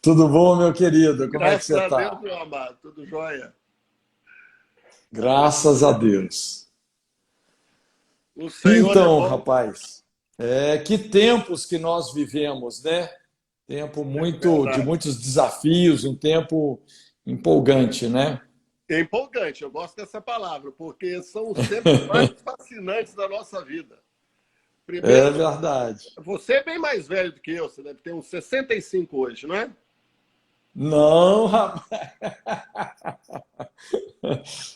Tudo bom, meu querido? Como é que Graças você a Deus, está? meu amado, tudo jóia. Graças a Deus. O Senhor é Então, bom, rapaz, que tempos que nós vivemos, né? Tempo é muito de verdade. muitos desafios, um tempo empolgante, né? É empolgante, eu gosto dessa palavra, porque são os tempos mais fascinantes da nossa vida. É Primeiro, verdade. você é bem mais velho do que eu, você deve ter uns 65 hoje, não é? Não, rapaz.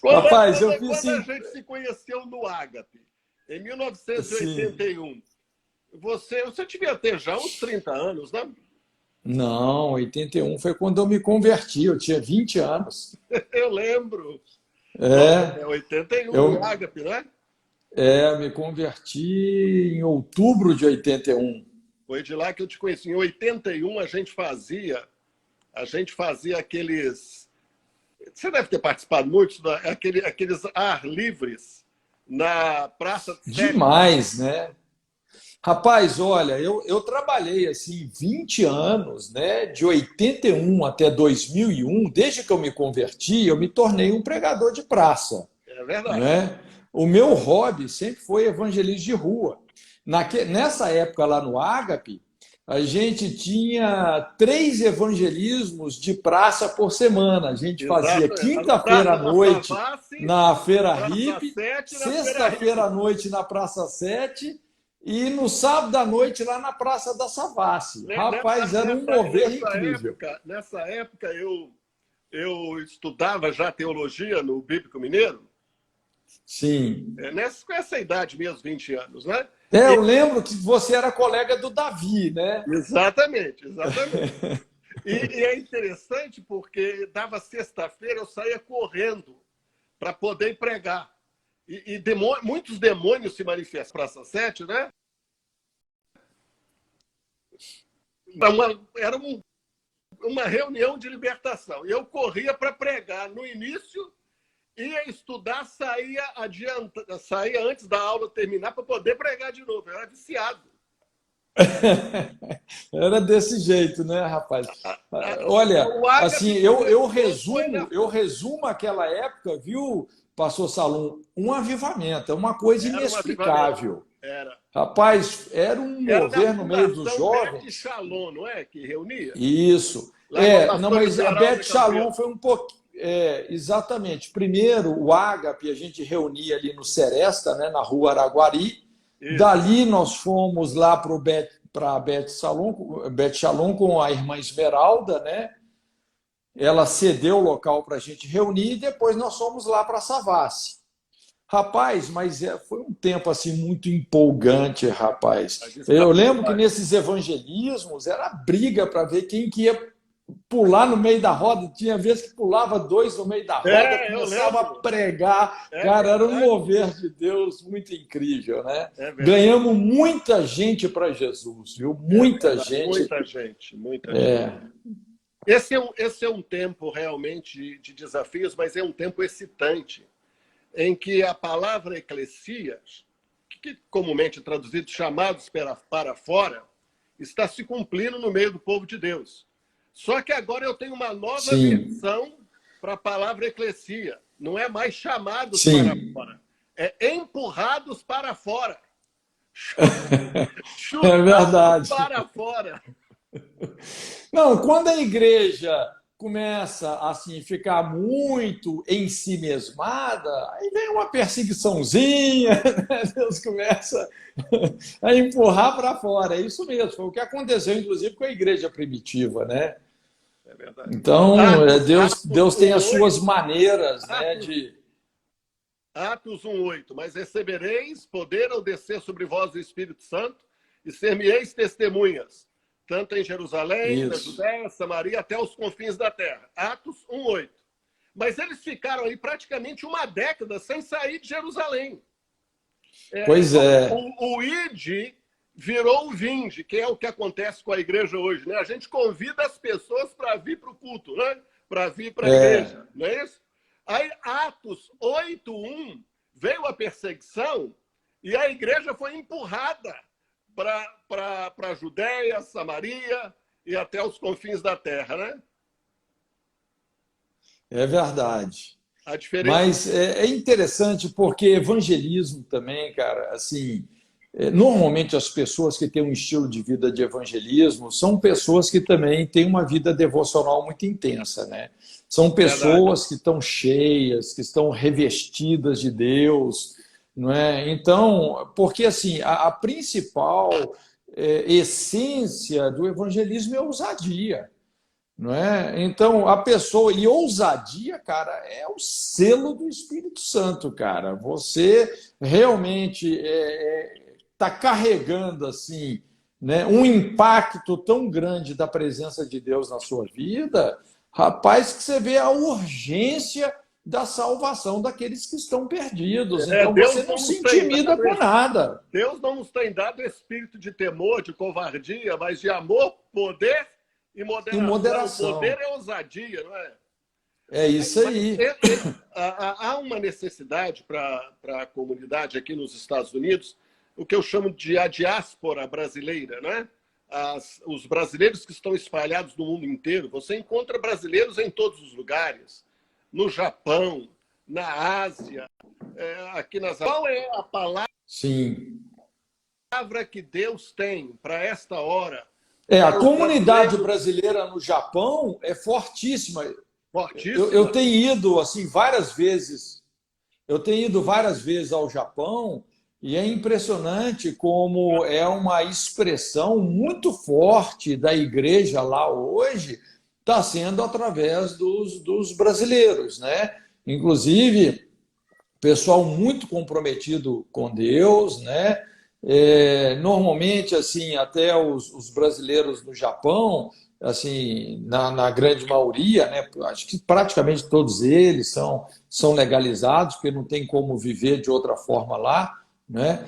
Quando, Rapaz, eu quando, fiz quando a sim. gente se conheceu no Ágape, em Sim. 1981, você devia ter já uns 30 anos, né? Não, 81 foi quando eu me converti, eu tinha 20 anos. Eu lembro. Nossa, É, é 81 no eu Ágape, não é? me converti em outubro de 81. Foi de lá que eu te conheci. Em 81 a gente fazia aqueles. Você deve ter participado muito aqueles ar livres na Praça 7. Demais, né? Rapaz, olha, eu trabalhei assim 20 anos, né? De 81 até 2001, desde que eu me converti, eu me tornei um pregador de praça, É verdade. né? O meu hobby sempre foi evangelismo de rua. Nessa época lá no Ágape, a gente tinha 3 evangelismos de praça por semana. A gente fazia Exato. Na quinta-feira à Praça da noite Savassi, na na Feira Praça Hippie, 7 e na Feira sexta-feira à Hippie. noite na Praça 7 e no sábado à noite lá na Praça da Savassi. Rapaz, era um mover incrível. Nessa época eu estudava já teologia no Bíblico Mineiro, Sim. com essa idade mesmo, 20 anos, né? Eu lembro que você era colega do Davi, né? Exatamente, exatamente. E é interessante porque dava sexta-feira, eu saía correndo para poder pregar. Muitos demônios se manifestam. Praça 7, né? Era uma reunião de libertação. Eu corria para pregar. No início, ia estudar, saía antes da aula terminar para poder pregar de novo. Eu era viciado. Era desse jeito, né, rapaz? Olha, O assim, Ágape eu resumo aquela época, viu, pastor Salum, um avivamento, é uma coisa era um avivamento. inexplicável. Era. Rapaz, era um Era da mover no meio dos Fundação Beth jovens. Shalom, não é? Que reunia? Isso. Lá com a Não, pastora mas a Esmeralda Beth Shalom Campelo. foi um pouco. Exatamente. Primeiro, o Ágape a gente reunia ali no Seresta, né, na rua Araguari. Isso. Dali nós fomos lá para a Beth Shalom com a irmã Esmeralda, né? Ela cedeu o local para a gente reunir e depois nós fomos lá para Savassi. Rapaz, mas foi um tempo assim muito empolgante, A rapaz. Eu desafio lembro que demais. nesses evangelismos era briga para ver quem que ia pular no meio da roda. Tinha vezes que pulava dois no meio da roda, Eu começava a lembro. pregar. É Cara, era um verdade. mover de Deus muito incrível, né? É verdade. Ganhamos muita gente para Jesus, viu? É Muita verdade. gente. Muita gente, muita gente. Esse é um tempo realmente de desafios, mas é um tempo excitante, em que a palavra eclesias, que comumente é traduzido chamados para fora, está se cumprindo no meio do povo de Deus. Só que agora eu tenho uma nova Sim, versão para a palavra eclesia. Não é mais chamados para sim, fora, é empurrados para fora, é chutados verdade. para fora. Não, quando a igreja começa assim ficar muito em si mesmada, aí vem uma perseguiçãozinha, né? Deus começa a empurrar para fora. É isso mesmo, foi o que aconteceu, inclusive, com a igreja primitiva, né? É verdade. Então, Atos Deus tem as 1:8, suas maneiras, né? Atos, Atos 1:8. Mas recebereis poder ao descer sobre vós o Espírito Santo e ser-me-eis testemunhas, tanto em Jerusalém, na Isso. Judéia, Samaria, até os confins da terra. Atos 1:8. Mas eles ficaram aí praticamente uma década sem sair de Jerusalém. Pois é, O ID virou o vinde, que é o que acontece com a igreja hoje, né? A gente convida as pessoas para vir para o culto, né? Para vir para a é, igreja, não é isso? Aí, Atos 8:1, veio a perseguição e a igreja foi empurrada para a Judéia, Samaria e até os confins da terra, né? É verdade. A diferença. Mas é interessante porque evangelismo também, cara, assim, normalmente as pessoas que têm um estilo de vida de evangelismo são pessoas que também têm uma vida devocional muito intensa, né? São Verdade. pessoas que estão cheias, que estão revestidas de Deus, não é? Então, porque assim, a principal essência do evangelismo é ousadia. Não é? Então, a pessoa. E ousadia, cara, é o selo do Espírito Santo, cara. Você realmente está carregando assim, né, um impacto tão grande da presença de Deus na sua vida, rapaz, que você vê a urgência da salvação daqueles que estão perdidos. Então, você Deus não não se nos tem intimida dado com nada. Deus não nos tem dado espírito de temor, de covardia, mas de amor, poder e E moderação. O poder moderação. é ousadia, não é? É isso Mas aí. há uma necessidade para a comunidade aqui nos Estados Unidos, o que eu chamo de a diáspora brasileira, né? Os brasileiros que estão espalhados no mundo inteiro. Você encontra brasileiros em todos os lugares, no Japão, na Ásia, aqui nas. Qual é a palavra Sim. que Deus tem para esta hora A para os comunidade brasileiros? brasileira no Japão é fortíssima. Eu Fortíssima. tenho ido assim várias vezes. Eu tenho ido várias vezes ao Japão e é impressionante como é uma expressão muito forte da igreja lá hoje está sendo através dos brasileiros, né? Inclusive pessoal muito comprometido com Deus, né? Normalmente, assim, até os brasileiros no Japão, assim, na grande maioria, né? Acho que praticamente todos eles são legalizados, porque não tem como viver de outra forma lá, né?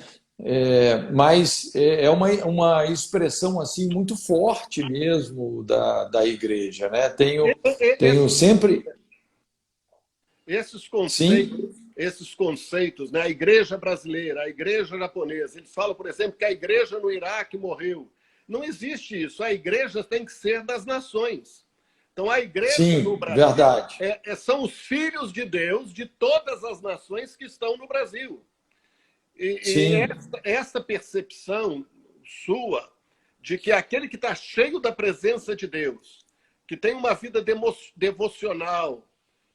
Mas é uma expressão assim muito forte mesmo da igreja, né? Tenho Esses, sempre, esses sim, conceitos, esses conceitos, né? A igreja brasileira, a igreja japonesa, eles falam, por exemplo, que a igreja no Iraque morreu. Não existe isso. A igreja tem que ser das nações. Então, a igreja no sim, Brasil verdade. são os filhos de Deus de todas as nações que estão no Brasil. E Sim, essa percepção sua de que aquele que está cheio da presença de Deus, que tem uma vida devocional,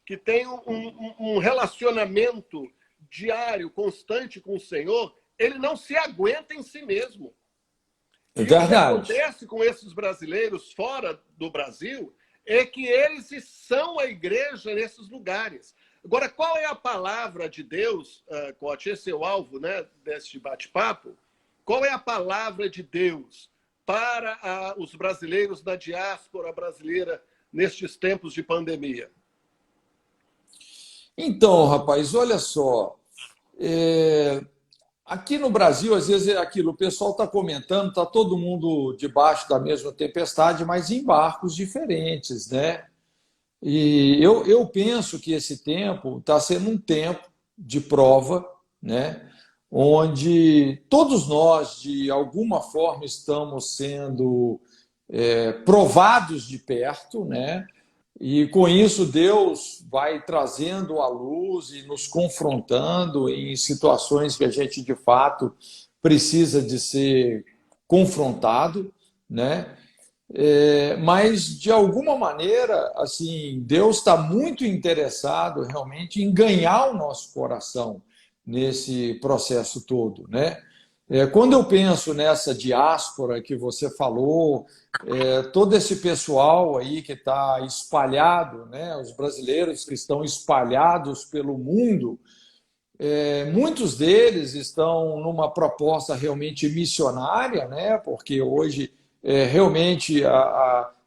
que tem um relacionamento diário, constante com o Senhor, ele não se aguenta em si mesmo. é E o que verdade. acontece com esses brasileiros fora do Brasil é que eles são a igreja nesses lugares. Agora, qual é a palavra de Deus, Cote? Esse é o alvo, né, deste bate-papo. Qual é a palavra de Deus para os brasileiros da diáspora brasileira nestes tempos de pandemia? Então, rapaz, olha só. é, Aqui no Brasil, às vezes é aquilo, o pessoal está comentando, está todo mundo debaixo da mesma tempestade, mas em barcos diferentes, né? E eu penso que esse tempo está sendo um tempo de prova, né? Onde todos nós, de alguma forma, estamos sendo provados de perto, né? E com isso, Deus vai trazendo à luz e nos confrontando em situações que a gente de fato precisa de ser confrontado, né? Mas de alguma maneira, assim, Deus está muito interessado realmente em ganhar o nosso coração nesse processo todo, né? Quando eu penso nessa diáspora que você falou, todo esse pessoal aí que está espalhado, né, os brasileiros que estão espalhados pelo mundo, muitos deles estão numa proposta realmente missionária, né, porque hoje realmente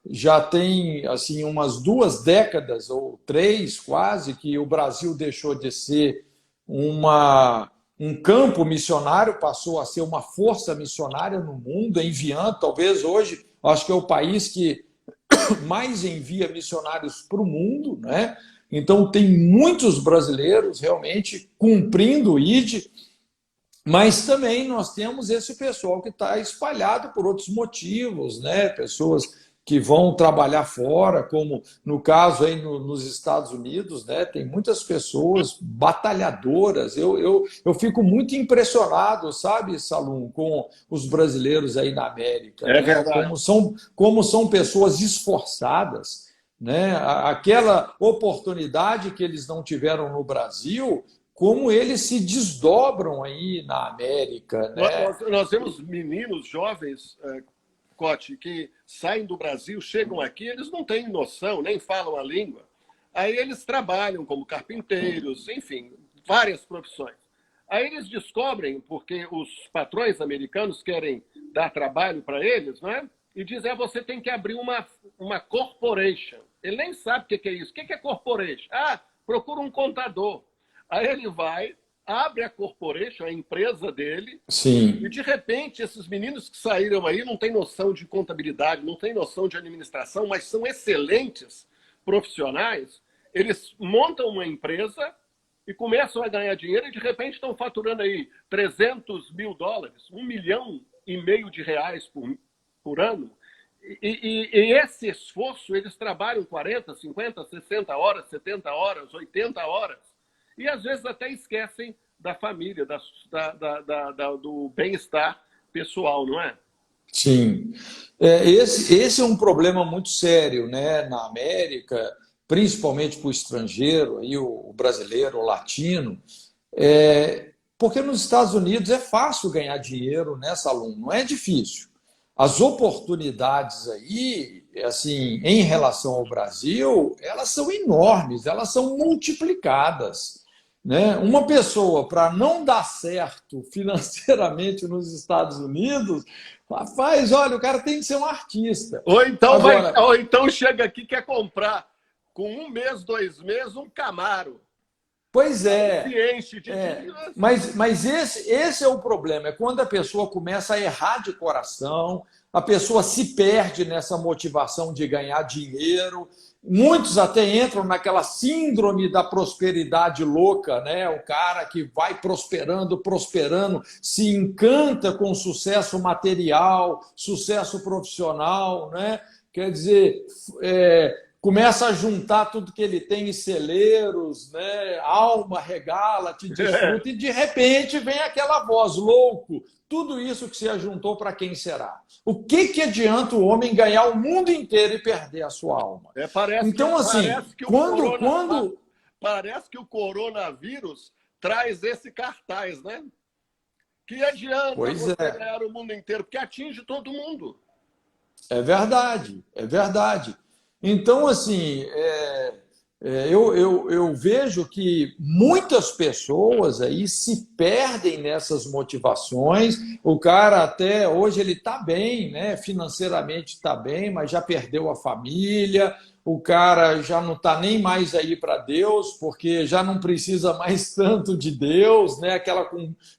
já tem assim umas 2 décadas ou 3 quase que o Brasil deixou de ser um campo missionário, passou a ser uma força missionária no mundo, enviando, talvez hoje, acho que é o país que mais envia missionários para o mundo, né? Então, tem muitos brasileiros realmente cumprindo o ID, mas também nós temos esse pessoal que está espalhado por outros motivos, né? Pessoas que vão trabalhar fora, como no caso aí nos Estados Unidos, né? Tem muitas pessoas batalhadoras. Eu fico muito impressionado, sabe, Salum, com os brasileiros aí na América, É né? verdade. Como são pessoas esforçadas, né? Aquela oportunidade que eles não tiveram no Brasil, como eles se desdobram aí na América, né? Nós vemos meninos jovens, Cote, que saem do Brasil, chegam aqui, eles não têm noção, nem falam a língua. Aí eles trabalham como carpinteiros, enfim, várias profissões. Aí eles descobrem, porque os patrões americanos querem dar trabalho para eles, né? E dizem, você tem que abrir uma corporation. Ele nem sabe o que é isso. O que é corporation? Procura um contador. Aí ele vai, abre a corporation, a empresa dele, Sim. e de repente esses meninos que saíram aí não têm noção de contabilidade, não têm noção de administração, mas são excelentes profissionais. Eles montam uma empresa e começam a ganhar dinheiro e de repente estão faturando aí $300 mil, $1,5 milhão de reais por ano. E esse esforço, eles trabalham 40, 50, 60 horas, 70 horas, 80 horas. E às vezes até esquecem da família, do bem-estar pessoal, não é? Sim. Esse é um problema muito sério, né, na América, principalmente para o estrangeiro, aí, o brasileiro, o latino, porque nos Estados Unidos é fácil ganhar dinheiro nessa Salum, não é difícil. As oportunidades aí, assim, em relação ao Brasil, elas são enormes, elas são multiplicadas, né? Uma pessoa, para não dar certo financeiramente nos Estados Unidos, rapaz, olha, o cara tem que ser um artista. Ou então chega aqui e quer comprar, com 1 mês, 2 meses, um Camaro. Pois é. Se enche de dinheiro. Mas esse é o problema, é quando a pessoa começa a errar de coração, a pessoa se perde nessa motivação de ganhar dinheiro. Muitos até entram naquela síndrome da prosperidade louca, né? O cara que vai prosperando, se encanta com sucesso material, sucesso profissional, né? Quer dizer, começa a juntar tudo que ele tem em celeiros, né? Alma, regala-te, desfruta, e de repente vem aquela voz, louco, tudo isso que se ajuntou para quem será? O que adianta o homem ganhar o mundo inteiro e perder a sua alma? Parece que o coronavírus traz esse cartaz, né? Que adianta você ganhar o mundo inteiro, porque atinge todo mundo. É verdade, é verdade. Então, assim, eu vejo que muitas pessoas aí se perdem nessas motivações. O cara até hoje ele está bem, né? Financeiramente está bem, mas já perdeu a família. O cara já não está nem mais aí para Deus, porque já não precisa mais tanto de Deus, né?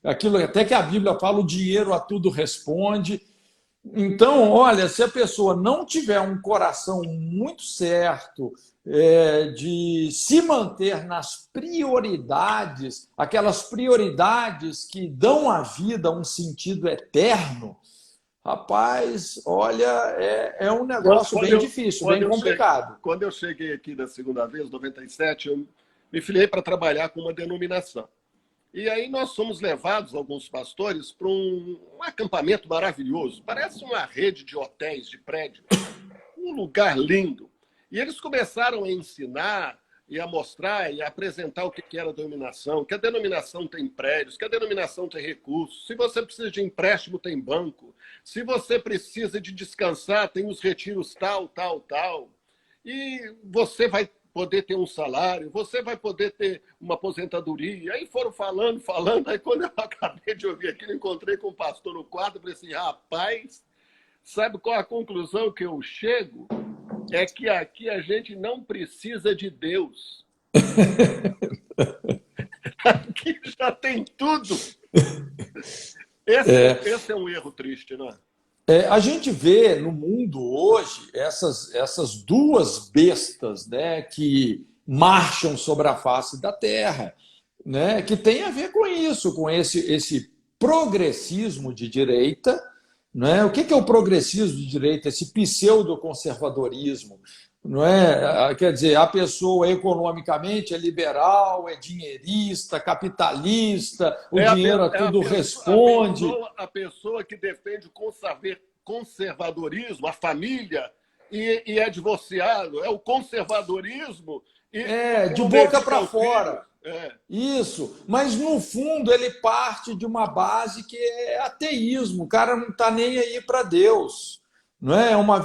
Aquilo até que a Bíblia fala, o dinheiro a tudo responde. Então, olha, se a pessoa não tiver um coração muito certo, de se manter nas prioridades, aquelas prioridades que dão à vida um sentido eterno, rapaz, olha, é um negócio bem difícil, bem complicado. Quando eu cheguei aqui da segunda vez, em 97, eu me filiei para trabalhar com uma denominação. E aí nós fomos levados, alguns pastores, para um acampamento maravilhoso. Parece uma rede de hotéis, de prédios. Um lugar lindo. E eles começaram a ensinar e a mostrar e a apresentar o que era a denominação, que a denominação tem prédios, que a denominação tem recursos. Se você precisa de empréstimo, tem banco. Se você precisa de descansar, tem os retiros tal, tal, tal. E você vai poder ter um salário, você vai poder ter uma aposentadoria. Aí foram falando. Aí quando eu acabei de ouvir aquilo, encontrei com o pastor no quarto e falei assim, rapaz, sabe qual a conclusão que eu chego? É que aqui a gente não precisa de Deus. Aqui já tem tudo. Esse é um erro triste, não é? A gente vê no mundo hoje essas duas bestas, né, que marcham sobre a face da Terra, né, que tem a ver com isso, com esse progressismo de direita, Não é? O que é o progressismo de direita, esse pseudo-conservadorismo? Não é? Quer dizer, a pessoa economicamente é liberal, é dinheirista, capitalista, o dinheiro a tudo responde. A pessoa que defende o conservadorismo, a família, e é divorciado. É o conservadorismo. De boca para fora. Isso, mas no fundo ele parte de uma base que é ateísmo, o cara não está nem aí para Deus, não é? Uma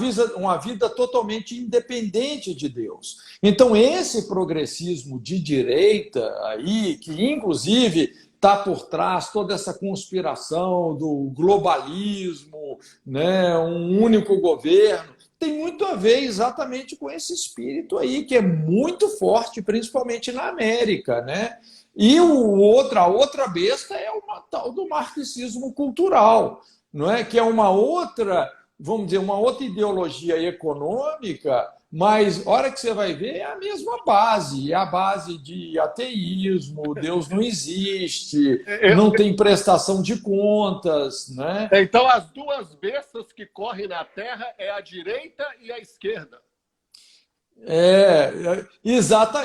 vida totalmente independente de Deus. Então esse progressismo de direita aí, que inclusive está por trás toda essa conspiração do globalismo, né, um único governo, tem muito a ver exatamente com esse espírito aí, que é muito forte, principalmente na América, né? E a outra besta é uma tal do marxismo cultural, não é? Que é uma outra, vamos dizer, uma outra ideologia econômica, mas a hora que você vai ver é a mesma base, é a base de ateísmo, Deus não existe, não tem prestação de contas, né? Então, as duas bestas que correm na Terra é a direita e a esquerda. Exato.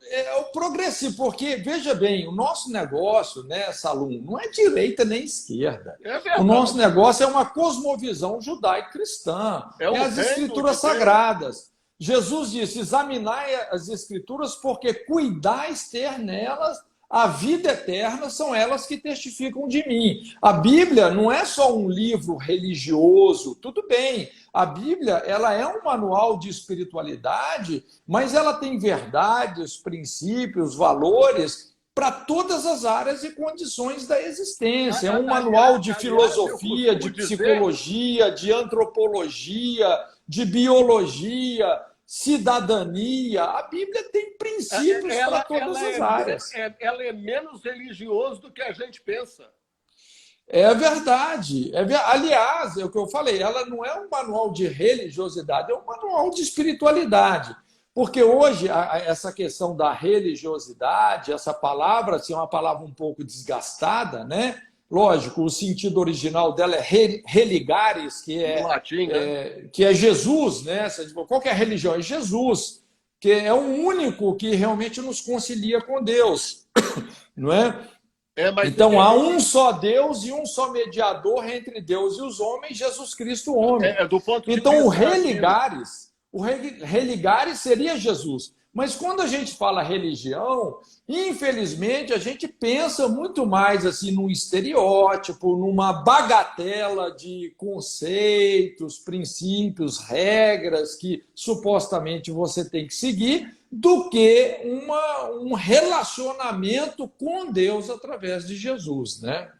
É o progressivo, porque, veja bem, o nosso negócio, né, Salum, não é direita nem esquerda. O nosso negócio é uma cosmovisão judaico-cristã, é as escrituras sagradas. Jesus disse, examinai as escrituras porque cuidais ter nelas a vida eterna, são elas que testificam de mim. A Bíblia não é só um livro religioso, tudo bem. A Bíblia ela é um manual de espiritualidade, mas ela tem verdades, princípios, valores para todas as áreas e condições da existência. É um manual de filosofia, de psicologia, de antropologia, de biologia, cidadania. A Bíblia tem princípios para todas as áreas. Ela é menos religiosa do que a gente pensa. É verdade. Aliás, é o que eu falei, ela não é um manual de religiosidade, é um manual de espiritualidade. Porque hoje, essa questão da religiosidade, essa palavra, assim, é uma palavra um pouco desgastada, né? Lógico, o sentido original dela é religares, que é, latim, né? Que é Jesus, né? Qual que é a religião? É Jesus, que é o único que realmente nos concilia com Deus, não é? Então há um só Deus e um só mediador entre Deus e os homens, Jesus Cristo, homem. Então o religares seria Jesus. Mas quando a gente fala religião, infelizmente a gente pensa muito mais assim num estereótipo, numa bagatela de conceitos, princípios, regras que supostamente você tem que seguir, do que um relacionamento com Deus através de Jesus, né?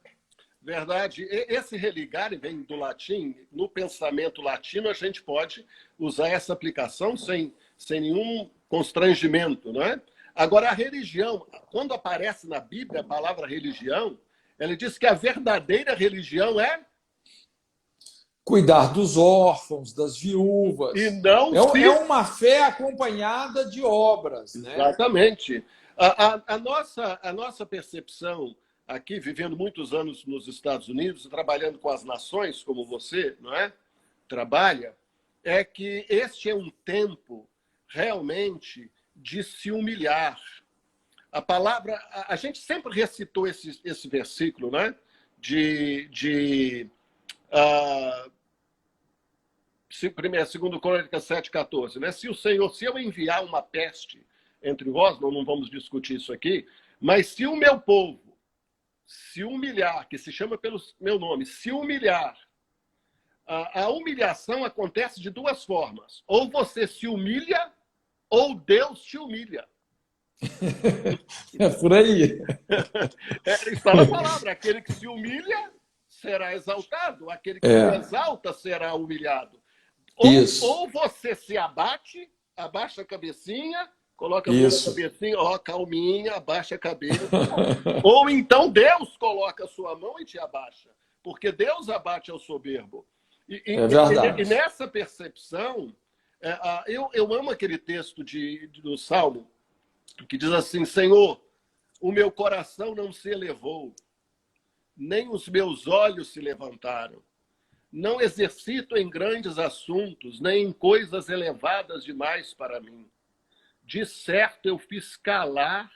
Verdade. Esse religare vem do latim. No pensamento latino, a gente pode usar essa aplicação sem nenhum constrangimento, não é? Agora, a religião, quando aparece na Bíblia a palavra religião, ela diz que a verdadeira religião é cuidar dos órfãos, das viúvas. E não é uma fé acompanhada de obras, né? Exatamente. A nossa percepção aqui, vivendo muitos anos nos Estados Unidos, trabalhando com as nações, como você, não é? Trabalha, é que este é um tempo realmente de se humilhar. A palavra, a gente sempre recitou esse versículo, né? Segundo Crônicas 7,14, né? Se eu enviar uma peste entre vós, não vamos discutir isso aqui, mas se o meu povo se humilhar, que se chama pelo meu nome, se humilhar, a humilhação acontece de duas formas. Ou você se humilha, ou Deus te humilha. É por aí. Está na palavra, aquele que se humilha será exaltado, aquele que se exalta será humilhado. Ou você se abate, abaixa a cabecinha, coloca a mão na cabecinha, calminha, abaixa a cabeça. Ou então Deus coloca a sua mão e te abaixa, porque Deus abate ao soberbo. E nessa percepção, eu amo aquele texto do Salmo, que diz assim: Senhor, o meu coração não se elevou, nem os meus olhos se levantaram, Não exercito em grandes assuntos, nem em coisas elevadas demais para mim. De certo eu fiz calar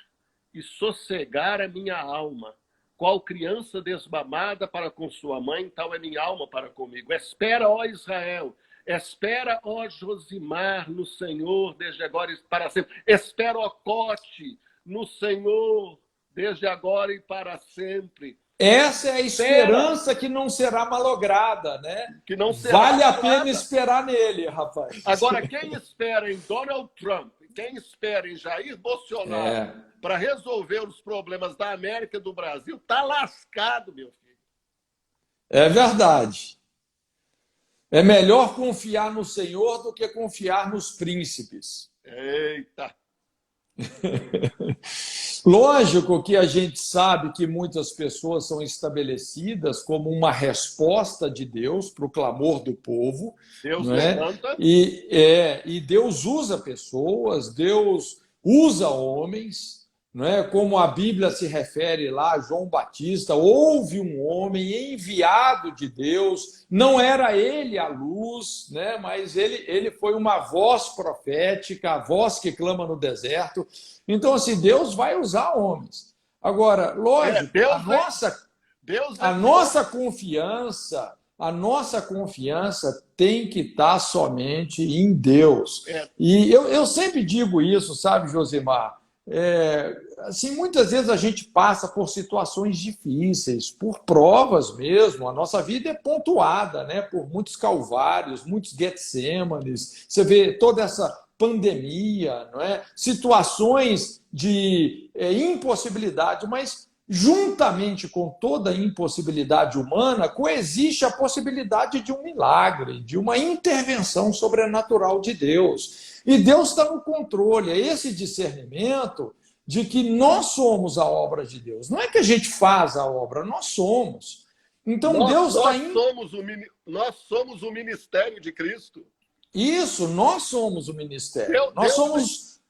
e sossegar a minha alma. Qual criança desmamada para com sua mãe, tal é minha alma para comigo. Espera, ó Israel, espera, ó Josimar, no Senhor, desde agora e para sempre. Espera, ó Cote, no Senhor, desde agora e para sempre. Essa é a esperança que não será malograda, né? Que não será vale a malograda. pena esperar nele, rapaz. Agora, quem espera em Donald Trump, quem espera em Jair Bolsonaro para resolver os problemas da América e do Brasil, está lascado, meu filho. É verdade. É melhor confiar no Senhor do que confiar nos príncipes. Eita! Lógico que a gente sabe que muitas pessoas são estabelecidas como uma resposta de Deus para o clamor do povo. Deus não é? levanta. E Deus usa pessoas, Deus usa homens, não é? Como a Bíblia se refere lá a João Batista, houve um homem enviado de Deus, não era ele a luz, né? Mas ele foi uma voz profética, a voz que clama no deserto. Então, assim, Deus vai usar homens. Agora, lógico, a nossa confiança tem que estar somente em Deus. E eu sempre digo isso, sabe, Josimar? Assim, muitas vezes a gente passa por situações difíceis, por provas mesmo. A nossa vida é pontuada, né? Por muitos calvários, muitos Getsêmanes. Você vê toda essa pandemia, não é? Situações de impossibilidade, mas juntamente com toda a impossibilidade humana, coexiste a possibilidade de um milagre, de uma intervenção sobrenatural de Deus. E Deus está no controle, é esse discernimento de que nós somos a obra de Deus. Não é que a gente faz a obra, nós somos. Então Deus está nós somos o ministério de Cristo. Isso, nós somos o ministério. Nós somos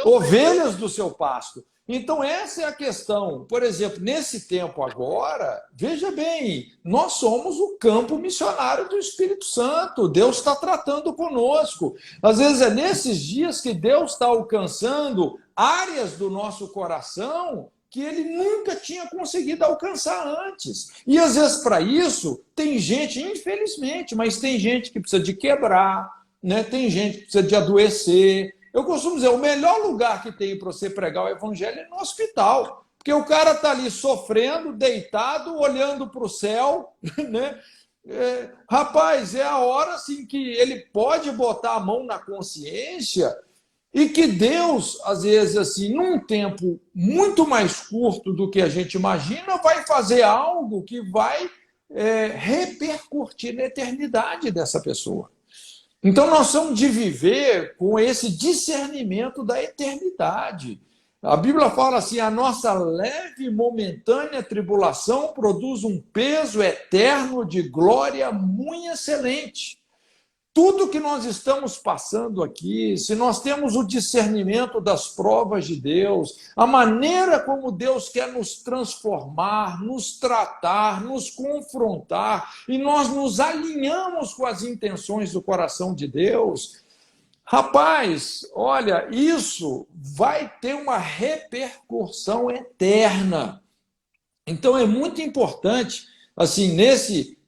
ovelhas do seu pasto. Então, essa é a questão. Por exemplo, nesse tempo agora, veja bem, nós somos o campo missionário do Espírito Santo. Deus está tratando conosco. Às vezes é nesses dias que Deus está alcançando áreas do nosso coração que ele nunca tinha conseguido alcançar antes. E às vezes, para isso, tem gente, infelizmente, mas tem gente que precisa de quebrar, né? Tem gente que precisa de adoecer. Eu costumo dizer, o melhor lugar que tem para você pregar o evangelho é no hospital. Porque o cara está ali sofrendo, deitado, olhando para o céu, né? Rapaz, é a hora assim, que ele pode botar a mão na consciência e que Deus, às vezes, assim, num tempo muito mais curto do que a gente imagina, vai fazer algo que vai repercutir na eternidade dessa pessoa. Então, nós somos de viver com esse discernimento da eternidade. A Bíblia fala assim, a nossa leve e momentânea tribulação produz um peso eterno de glória muito excelente. Tudo que nós estamos passando aqui, se nós temos o discernimento das provas de Deus, a maneira como Deus quer nos transformar, nos tratar, nos confrontar, e nós nos alinhamos com as intenções do coração de Deus, rapaz, olha, isso vai ter uma repercussão eterna. Então é muito importante, assim,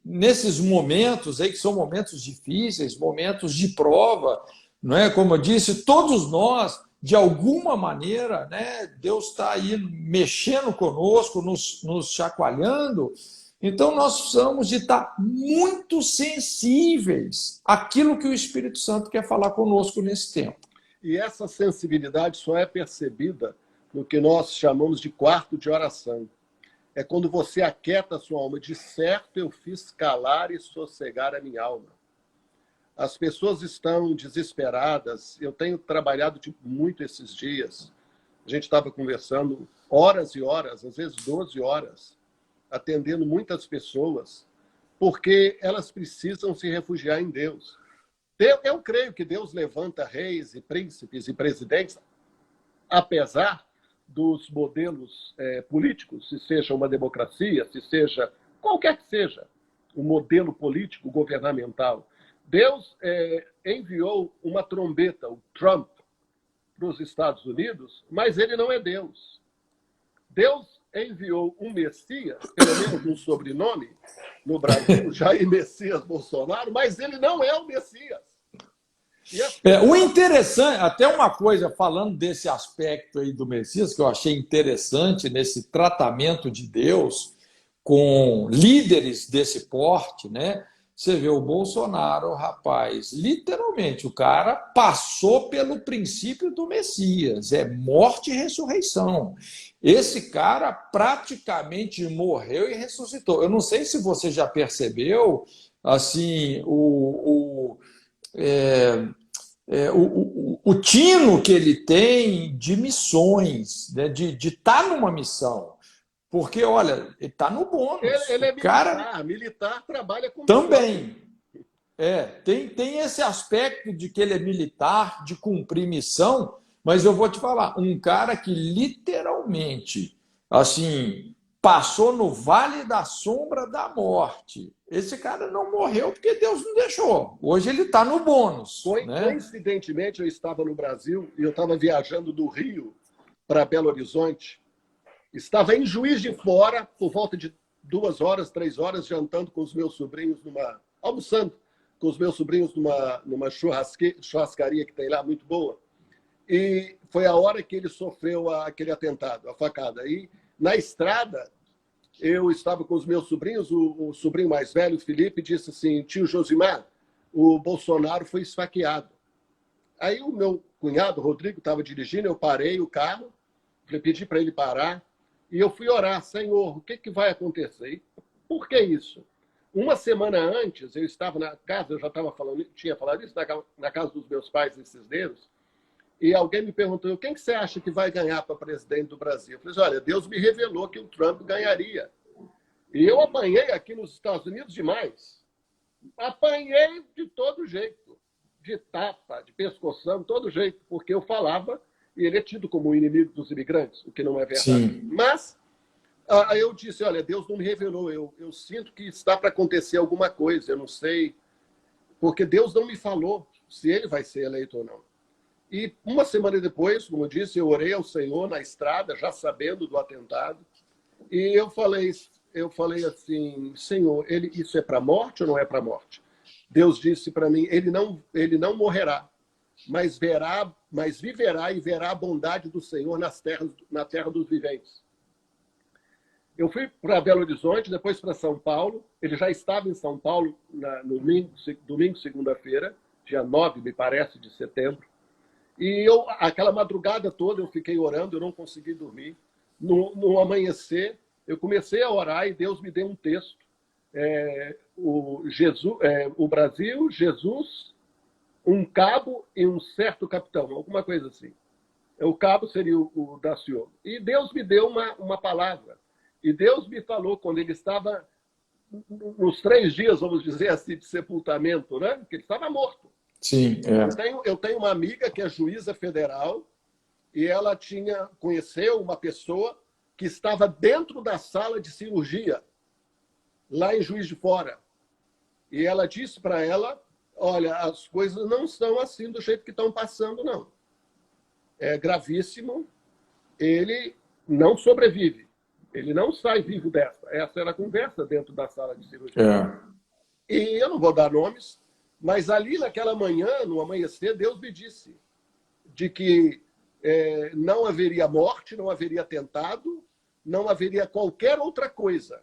nesses momentos aí, que são momentos difíceis, momentos de prova, não é? Como eu disse, todos nós, de alguma maneira, né, Deus está aí mexendo conosco, nos chacoalhando. Então, nós precisamos de estar muito sensíveis àquilo que o Espírito Santo quer falar conosco nesse tempo. E essa sensibilidade só é percebida no que nós chamamos de quarto de oração. É quando você aquieta a sua alma. De certo, eu fiz calar e sossegar a minha alma. As pessoas estão desesperadas. Eu tenho trabalhado muito esses dias. A gente estava conversando horas e horas, às vezes 12 horas, atendendo muitas pessoas, porque elas precisam se refugiar em Deus. Eu creio que Deus levanta reis e príncipes e presidentes, apesar dos modelos políticos, se seja uma democracia, se seja qualquer que seja. o modelo político governamental. Deus enviou uma trombeta, o Trump, para os Estados Unidos, mas ele não é Deus. Deus enviou um Messias, pelo menos um sobrenome, no Brasil, Jair Messias Bolsonaro, mas ele não é o Messias. O interessante, até uma coisa, falando desse aspecto aí do Messias, que eu achei interessante nesse tratamento de Deus com líderes desse porte, né? Você vê o Bolsonaro, rapaz, literalmente, o cara passou pelo princípio do Messias, é morte e ressurreição. Esse cara praticamente morreu e ressuscitou. Eu não sei se você já percebeu, assim, o tino que ele tem de missões, né? de estar numa missão. Porque, olha, ele está no bônus. Ele é militar, militar trabalha com também. Tem esse aspecto de que ele é militar, de cumprir missão, mas eu vou te falar, um cara que literalmente, assim, passou no vale da sombra da morte. Esse cara não morreu porque Deus não deixou. Hoje ele está no bônus. Coincidentemente, eu estava no Brasil e eu estava viajando do Rio para Belo Horizonte. Estava em Juiz de Fora, por volta de 2 horas, 3 horas, jantando com os meus sobrinhos, almoçando com os meus sobrinhos numa churrascaria que tem lá, muito boa. E foi a hora que ele sofreu aquele atentado, a facada. E na estrada, eu estava com os meus sobrinhos, o sobrinho mais velho, o Felipe, disse assim: tio Josimar, o Bolsonaro foi esfaqueado. Aí o meu cunhado, Rodrigo, estava dirigindo, eu parei o carro, pedi para ele parar, e eu fui orar: Senhor, o que vai acontecer? E por que isso? Uma semana antes, eu estava na casa, eu já tinha falado isso, na casa dos meus pais em Cisneiros, e alguém me perguntou: quem que você acha que vai ganhar para presidente do Brasil? Eu falei: olha, Deus me revelou que o Trump ganharia. E eu apanhei aqui nos Estados Unidos demais. Apanhei de todo jeito, de tapa, de pescoção, de todo jeito, porque eu falava, e ele é tido como o inimigo dos imigrantes, o que não é verdade. Sim. Mas eu disse: olha, Deus não me revelou, eu sinto que está para acontecer alguma coisa, eu não sei, porque Deus não me falou se ele vai ser eleito ou não. E uma semana depois, como eu disse, eu orei ao Senhor na estrada, já sabendo do atentado, e eu falei assim: Senhor, isso é para a morte ou não é para a morte? Deus disse para mim: ele não morrerá, mas viverá e verá a bondade do Senhor na terra dos viventes. Eu fui para Belo Horizonte, depois para São Paulo. Ele já estava em São Paulo no domingo, segunda-feira, dia 9, me parece, de setembro. E aquela madrugada toda eu fiquei orando, eu não consegui dormir. No amanhecer, eu comecei a orar e Deus me deu um texto. O Brasil, Jesus, um cabo e um certo capitão, alguma coisa assim. O cabo seria o Daciolo. E Deus me deu uma palavra. E Deus me falou, quando ele estava nos 3 dias, vamos dizer assim, de sepultamento, né? Que ele estava morto. Sim, Eu tenho uma amiga que é juíza federal e ela conheceu uma pessoa que estava dentro da sala de cirurgia, lá em Juiz de Fora. E ela disse para ela: olha, as coisas não estão assim do jeito que estão passando, não. É gravíssimo, ele não sobrevive. Ele não sai vivo dessa. Essa era a conversa dentro da sala de cirurgia. E eu não vou dar nomes, mas ali naquela manhã, no amanhecer, Deus me disse de que não haveria morte, não haveria atentado, não haveria qualquer outra coisa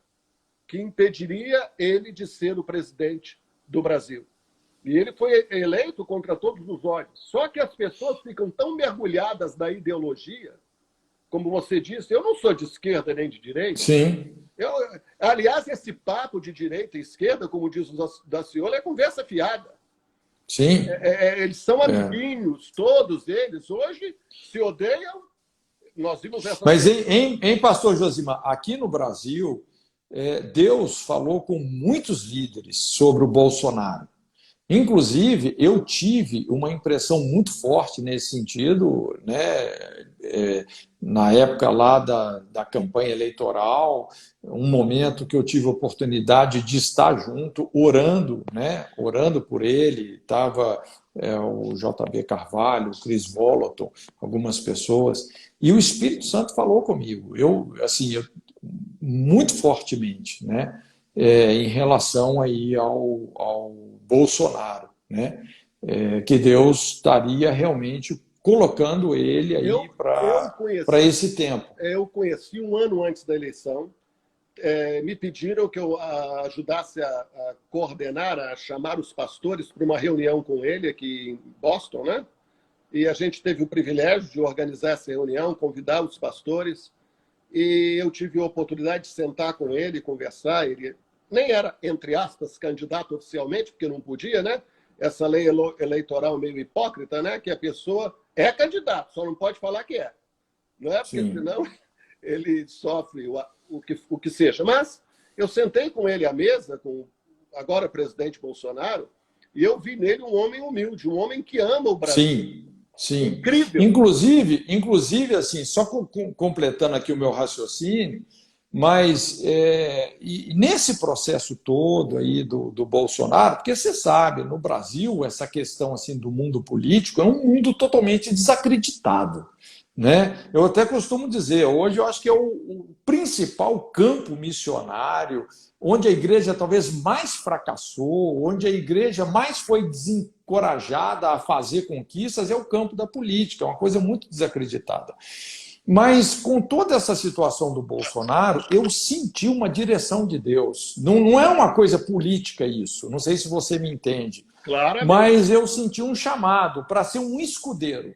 que impediria ele de ser o presidente do Brasil. E ele foi eleito contra todos os olhos. Só que as pessoas ficam tão mergulhadas na ideologia, como você disse, eu não sou de esquerda nem de direita. Sim. Aliás, esse papo de direita e esquerda, como diz o Daciolo, é conversa fiada. Sim. Eles são amiguinhos, todos eles. Hoje se odeiam. Nós vimos essa... Mas, pastor Josimar, aqui no Brasil, Deus falou com muitos líderes sobre o Bolsonaro. Inclusive, eu tive uma impressão muito forte nesse sentido, né? Na época lá da campanha eleitoral, um momento que eu tive a oportunidade de estar junto, orando, né? Orando por ele, estava o JB Carvalho, o Chris Volaton, algumas pessoas, e o Espírito Santo falou comigo, muito fortemente, né? Em relação aí ao Bolsonaro, né? Que Deus estaria realmente colocando ele aí para esse tempo. Eu conheci um ano antes da eleição, me pediram que eu ajudasse a coordenar, a chamar os pastores para uma reunião com ele aqui em Boston, né? E a gente teve o privilégio de organizar essa reunião, convidar os pastores, e eu tive a oportunidade de sentar com ele, conversar. Ele nem era, entre aspas, candidato oficialmente, porque não podia, né? Essa lei eleitoral meio hipócrita, né? Que a pessoa é candidato, só não pode falar que é. Não é? Porque Sim. senão ele sofre o que seja. Mas eu sentei com ele à mesa, com agora o presidente Bolsonaro, e eu vi nele um homem humilde, um homem que ama o Brasil. Sim. Sim. Incrível. Inclusive assim, só completando aqui o meu raciocínio, mas e nesse processo todo aí do Bolsonaro, porque você sabe, no Brasil, essa questão assim do mundo político é um mundo totalmente desacreditado, né? Eu até costumo dizer, hoje eu acho que é o principal campo missionário, onde a igreja talvez mais fracassou, onde a igreja mais foi desencorajada a fazer conquistas, é o campo da política, é uma coisa muito desacreditada. Mas com toda essa situação do Bolsonaro, eu senti uma direção de Deus. Não é uma coisa política isso, não sei se você me entende. Claramente. Mas eu senti um chamado para ser um escudeiro.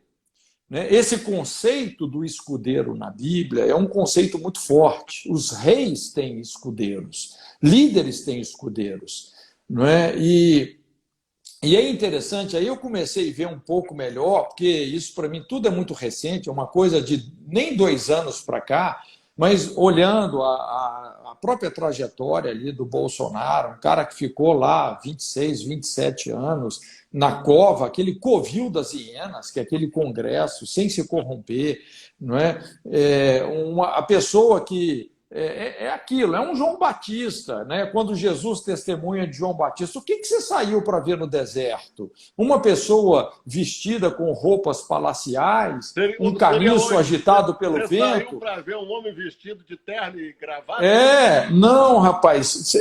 Esse conceito do escudeiro na Bíblia é um conceito muito forte. Os reis têm escudeiros, líderes têm escudeiros. Não é? E é interessante, aí eu comecei a ver um pouco melhor, porque isso para mim tudo é muito recente, é uma coisa de nem 2 anos para cá, mas olhando a própria trajetória ali do Bolsonaro, um cara que ficou lá 26, 27 anos na cova, aquele covil das hienas, que é aquele congresso, sem se corromper, não é? A pessoa que aquilo, é um João Batista, né? Quando Jesus testemunha de João Batista, o que você saiu para ver no deserto? Uma pessoa vestida com roupas palaciais, um caniço agitado pelo vento. Você saiu para ver um homem vestido de terno e gravata? Não, rapaz.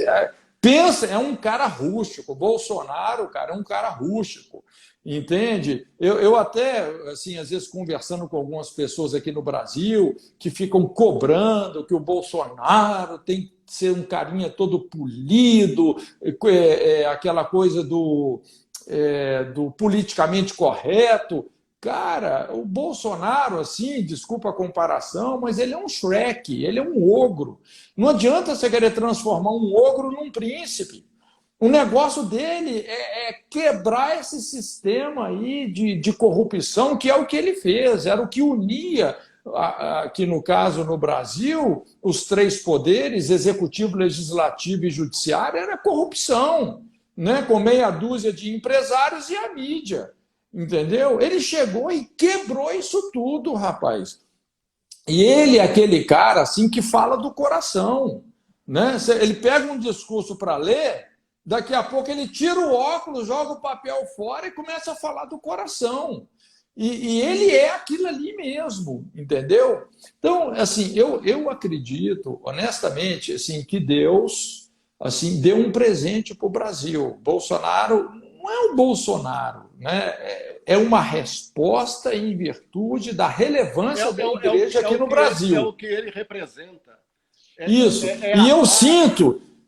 Pensa, é um cara rústico. O Bolsonaro, cara, é um cara rústico. Entende? Eu até, assim, às vezes conversando com algumas pessoas aqui no Brasil que ficam cobrando que o Bolsonaro tem que ser um carinha todo polido, aquela coisa do politicamente correto. Cara, o Bolsonaro, assim, desculpa a comparação, mas ele é um Shrek, ele é um ogro. Não adianta você querer transformar um ogro num príncipe. O negócio dele é quebrar esse sistema aí de corrupção, que é o que ele fez, era o que unia, aqui no caso no Brasil, os 3 poderes, executivo, legislativo e judiciário, era corrupção, né? Com meia dúzia de empresários e a mídia, entendeu? Ele chegou e quebrou isso tudo, rapaz. E ele é aquele cara assim que fala do coração, né? Ele pega um discurso para ler, daqui a pouco ele tira o óculos, joga o papel fora e começa a falar do coração. E ele é aquilo ali mesmo, entendeu? Então, assim, eu acredito, honestamente, assim, que Deus assim, deu um presente para o Brasil. Bolsonaro não é o Bolsonaro, né? É uma resposta em virtude da relevância da igreja aqui no Brasil. É o que ele representa. Isso.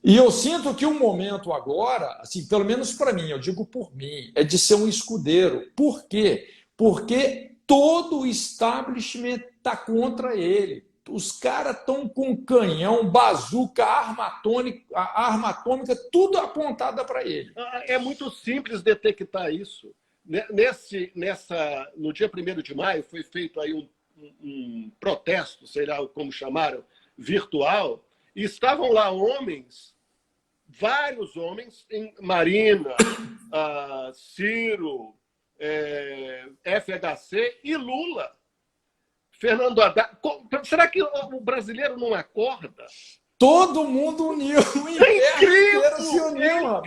E eu sinto que o momento agora, assim, pelo menos para mim, eu digo por mim, é de ser um escudeiro. Por quê? Porque todo o establishment está contra ele. Os caras estão com canhão, bazuca, arma atômica, tudo apontada para ele. É muito simples detectar isso. No dia 1º de maio foi feito aí um protesto, sei lá como chamaram, virtual, e estavam lá homens vários homens, Marina, Ciro, FHC e Lula. Fernando Haddad. Será que o brasileiro não acorda? Todo mundo uniu. O incrível! Se uniu,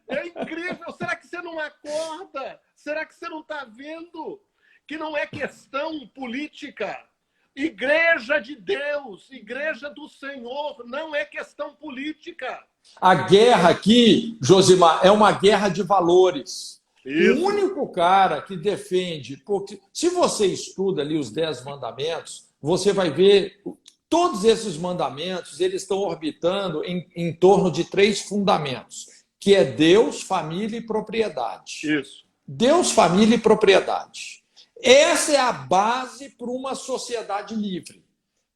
é incrível! Será que você não acorda? Será que você não está vendo que não é questão política? Igreja de Deus, Igreja do Senhor, não é questão política. A guerra aqui, Josimar, é uma guerra de valores. Isso. O único cara que defende, porque se você estuda ali os 10 mandamentos, você vai ver todos esses mandamentos, eles estão orbitando em torno de 3 fundamentos, que é Deus, família e propriedade. Isso. Deus, família e propriedade. Essa é a base para uma sociedade livre,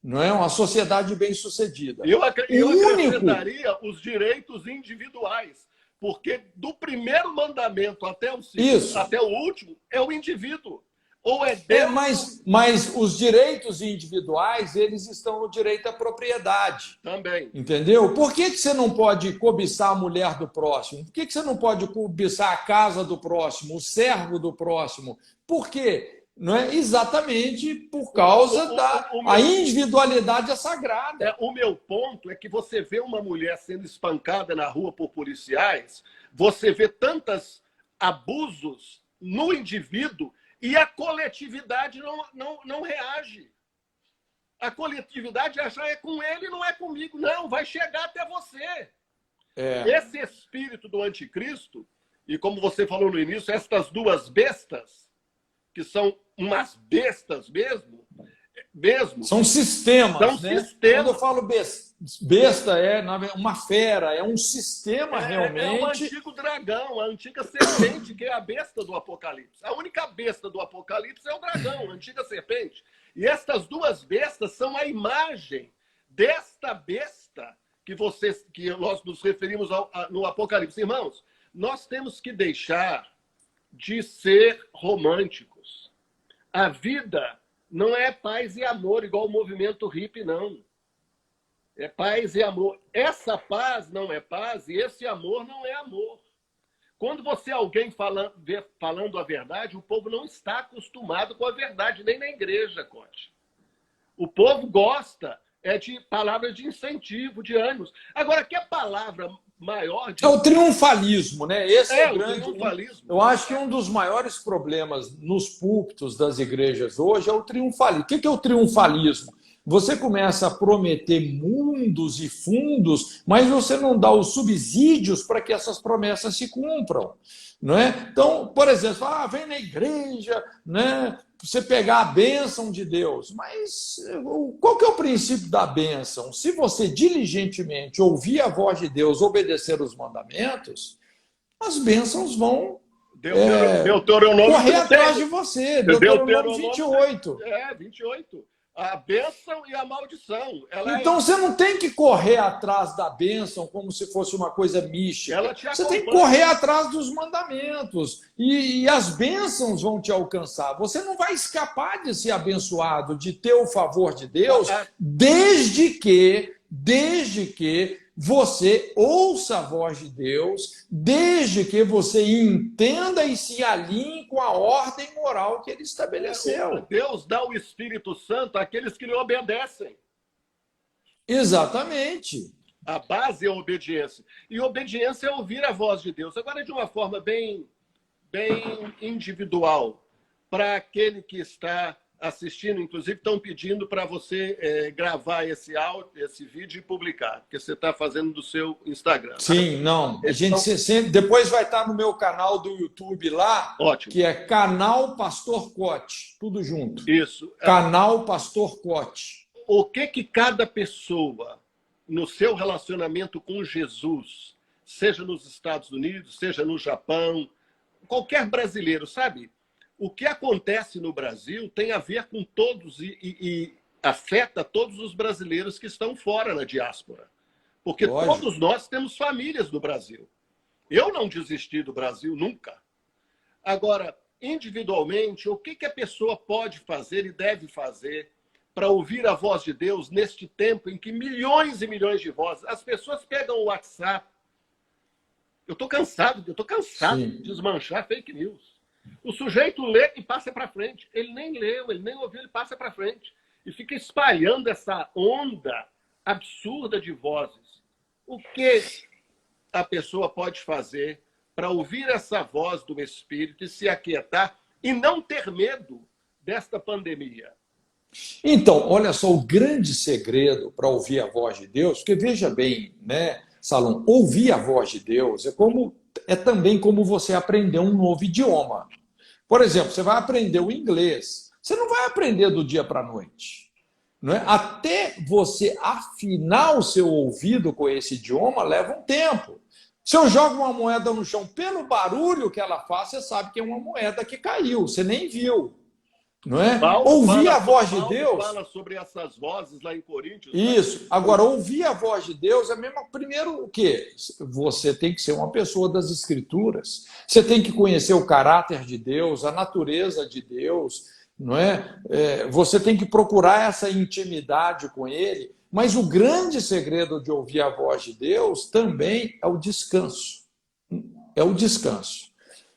não é? Uma sociedade bem-sucedida. Eu acrescentaria os direitos individuais, porque do primeiro mandamento até o segundo, até o último, é o indivíduo. Ou é Deus... mas os direitos individuais, eles estão no direito à propriedade. Também. Entendeu? Por que você não pode cobiçar a mulher do próximo? Por que você não pode cobiçar a casa do próximo, o servo do próximo? Por quê? Não é exatamente por causa a individualidade é sagrada. O meu ponto é que você vê uma mulher sendo espancada na rua por policiais, você vê tantos abusos no indivíduo e a coletividade não reage. A coletividade acha é com ele, não é comigo. Não, vai chegar até você. Esse espírito do anticristo, e como você falou no início, estas duas bestas, que são umas bestas mesmo. São sistemas. São né? sistemas. Quando eu falo besta, é uma fera, é um sistema realmente. É o antigo dragão, a antiga serpente, que é a besta do Apocalipse. A única besta do Apocalipse é o dragão, a antiga serpente. E estas duas bestas são a imagem desta besta que nós nos referimos no Apocalipse. Irmãos, nós temos que deixar de ser românticos. A vida não é paz e amor, igual o movimento hippie, não. É paz e amor. Essa paz não é paz e esse amor não é amor. Quando você alguém falando a verdade, o povo não está acostumado com a verdade, nem na igreja, Cote. O povo gosta de palavras de incentivo, de ânimos. Agora, que a palavra maior... É o triunfalismo, né? Esse é o grande triunfalismo. Eu acho que um dos maiores problemas nos púlpitos das igrejas hoje é o triunfalismo. O que é o triunfalismo? Você começa a prometer mundos e fundos, mas você não dá os subsídios para que essas promessas se cumpram. Não é? Então, por exemplo, vem na igreja, né? Você pegar a bênção de Deus. Mas qual que é o princípio da bênção? Se você diligentemente ouvir a voz de Deus, obedecer os mandamentos, as bênçãos vão correr atrás de você. Deuteronômio 28. 28. A bênção e a maldição. Então você não tem que correr atrás da bênção como se fosse uma coisa mística. Você tem que correr atrás dos mandamentos. E as bênçãos vão te alcançar. Você não vai escapar de ser abençoado, de ter o favor de Deus, desde que você ouça a voz de Deus, desde que você entenda e se alinhe com a ordem moral que ele estabeleceu. Deus dá o Espírito Santo àqueles que lhe obedecem. Exatamente. A base é a obediência. E obediência é ouvir a voz de Deus. Agora, de uma forma bem individual, para aquele que está assistindo, inclusive, estão pedindo para você gravar esse vídeo e publicar, porque você está fazendo do seu Instagram. Sim, não. A gente sempre, depois vai estar no meu canal do YouTube lá, ótimo, que é Canal Pastor Cote, tudo junto. Isso. Canal Pastor Cote. O que cada pessoa, no seu relacionamento com Jesus, seja nos Estados Unidos, seja no Japão, qualquer brasileiro, sabe? O que acontece no Brasil tem a ver com todos e afeta todos os brasileiros que estão fora na diáspora. Porque todos nós temos famílias no Brasil. Eu não desisti do Brasil nunca. Agora, individualmente, o que a pessoa pode fazer e deve fazer para ouvir a voz de Deus neste tempo em que milhões e milhões de vozes, as pessoas pegam o WhatsApp. Eu estou cansado Sim. de desmanchar fake news. O sujeito lê e passa para frente. Ele nem leu, ele nem ouviu, ele passa para frente. E fica espalhando essa onda absurda de vozes. O que a pessoa pode fazer para ouvir essa voz do Espírito e se aquietar e não ter medo desta pandemia? Então, olha só, o grande segredo para ouvir a voz de Deus, porque veja bem, né, Salom, ouvir a voz de Deus é também como você aprender um novo idioma. Por exemplo, você vai aprender o inglês. Você não vai aprender do dia para a noite. Não é? Até você afinar o seu ouvido com esse idioma, leva um tempo. Se eu jogo uma moeda no chão, pelo barulho que ela faz, você sabe que é uma moeda que caiu, você nem viu. Não é? Ouvir a voz de Deus. Fala sobre essas vozes lá em Coríntios. Isso. Agora, ouvir a voz de Deus é mesmo. Primeiro, o quê? Você tem que ser uma pessoa das Escrituras. Você tem que conhecer o caráter de Deus, a natureza de Deus, não é? Você tem que procurar essa intimidade com Ele. Mas o grande segredo de ouvir a voz de Deus também é o descanso. É o descanso.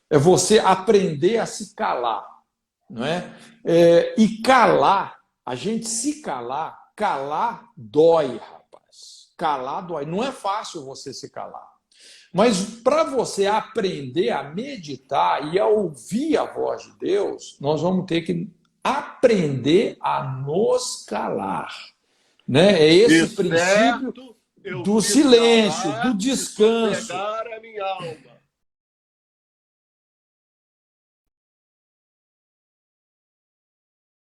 É você aprender a se calar. Não é? E calar, a gente se calar dói, rapaz. Calar dói. Não é fácil você se calar. Mas para você aprender a meditar e a ouvir a voz de Deus, nós vamos ter que aprender a nos calar. Né? É esse princípio do silêncio, do descanso. Sossegar a minha alma.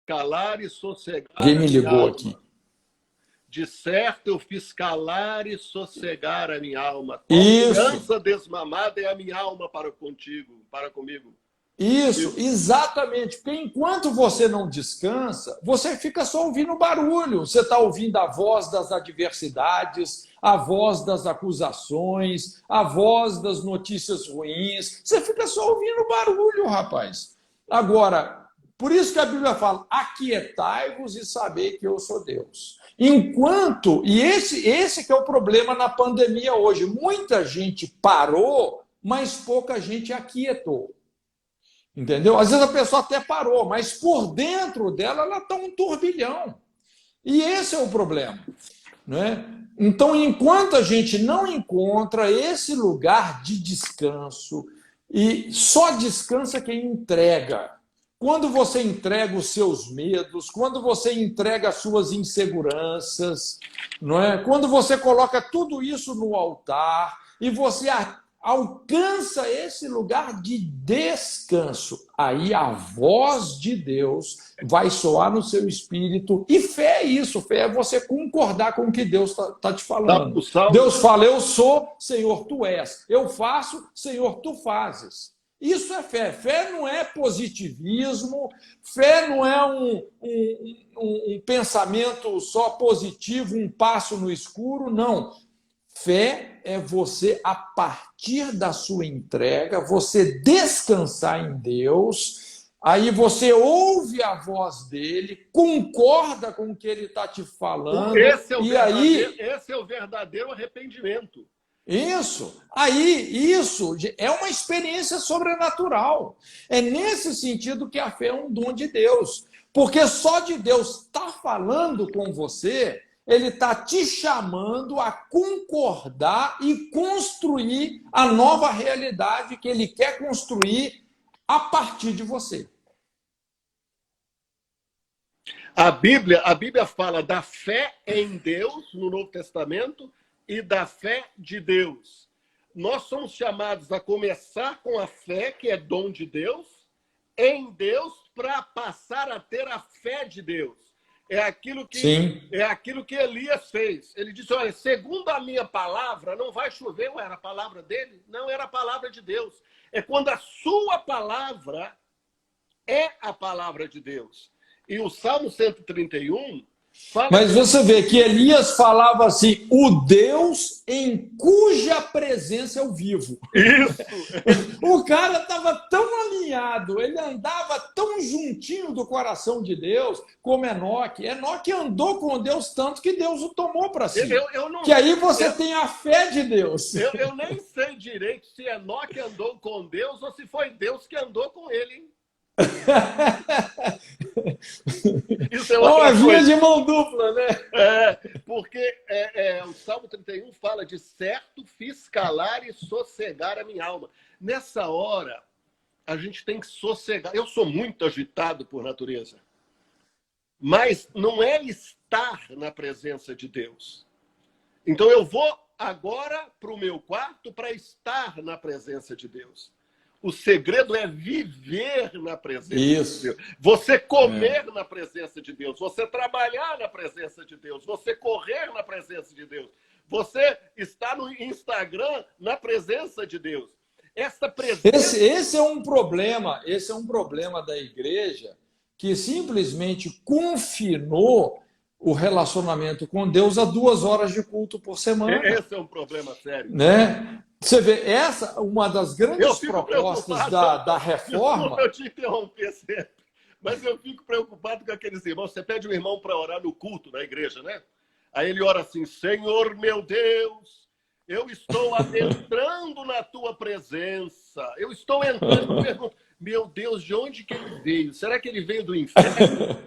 Calar e sossegar. Alguém me ligou aqui. De certo eu fiz calar e sossegar a minha alma. Isso. Criança desmamada é a minha alma para comigo. Isso, exatamente. Porque enquanto você não descansa, você fica só ouvindo barulho. Você está ouvindo a voz das adversidades, a voz das acusações, a voz das notícias ruins. Você fica só ouvindo barulho, rapaz. Agora, por isso que a Bíblia fala, aquietai-vos e sabei que eu sou Deus. Enquanto, e esse que é o problema na pandemia hoje, muita gente parou, mas pouca gente aquietou. Entendeu? Às vezes a pessoa até parou, mas por dentro dela ela está um turbilhão. E esse é o problema. Né? Então, enquanto a gente não encontra esse lugar de descanso, e só descansa quem entrega. Quando você entrega os seus medos, quando você entrega as suas inseguranças, não é? Quando você coloca tudo isso no altar e você alcança esse lugar de descanso, aí a voz de Deus vai soar no seu espírito. E fé é isso, fé é você concordar com o que Deus está te falando. Deus fala, eu sou, Senhor, tu és. Eu faço, Senhor, tu fazes. Isso é fé. Fé não é positivismo, fé não é um pensamento só positivo, um passo no escuro, não. Fé é você, a partir da sua entrega, você descansar em Deus, aí você ouve a voz dele, concorda com o que ele está te falando. Esse é o verdadeiro arrependimento. Isso. Aí, isso é uma experiência sobrenatural. É nesse sentido que a fé é um dom de Deus. Porque só de Deus estar falando com você, ele está te chamando a concordar e construir a nova realidade que ele quer construir a partir de você. A Bíblia fala da fé em Deus, no Novo Testamento, e da fé de Deus. Nós somos chamados a começar com a fé, que é dom de Deus, em Deus, para passar a ter a fé de Deus. É aquilo que Elias fez. Ele disse, olha, segundo a minha palavra, não vai chover. Não era a palavra dele? Não, era a palavra de Deus. É quando a sua palavra é a palavra de Deus. E o Salmo 131 Fala Mas aí. você vê que Elias falava assim, o Deus em cuja presença eu vivo. Isso! O cara estava tão alinhado, ele andava tão juntinho do coração de Deus como Enoque. Enoque andou com Deus tanto que Deus o tomou para si. Eu não Que aí sei, você tem a fé de Deus. eu nem sei direito se Enoque andou com Deus ou se foi Deus que andou com ele, hein? Isso é Uma outra via coisa. de mão dupla, né? Porque o Salmo 31 fala de certo fiz calar e sossegar a minha alma. Nessa hora, a gente tem que sossegar. Eu sou muito agitado por natureza. Mas não é estar na presença de Deus. Então eu vou agora para o meu quarto para estar na presença de Deus. O segredo é viver na presença de Deus. Você comer na presença de Deus. Você trabalhar na presença de Deus. Você correr na presença de Deus. Você está no Instagram na presença de Deus. Essa presença... Esse é um problema. Esse é um problema da igreja que simplesmente confinou o relacionamento com Deus a 2 horas de culto por semana. Esse é um problema sério. Né? Você vê, essa uma das grandes propostas da reforma. Desculpa eu te interromper sempre, mas eu fico preocupado com aqueles irmãos. Você pede um irmão para orar no culto da igreja, né? Aí ele ora assim: Senhor meu Deus, eu estou adentrando na tua presença. Eu estou entrando e pergunto: meu Deus, de onde que ele veio? Será que ele veio do inferno?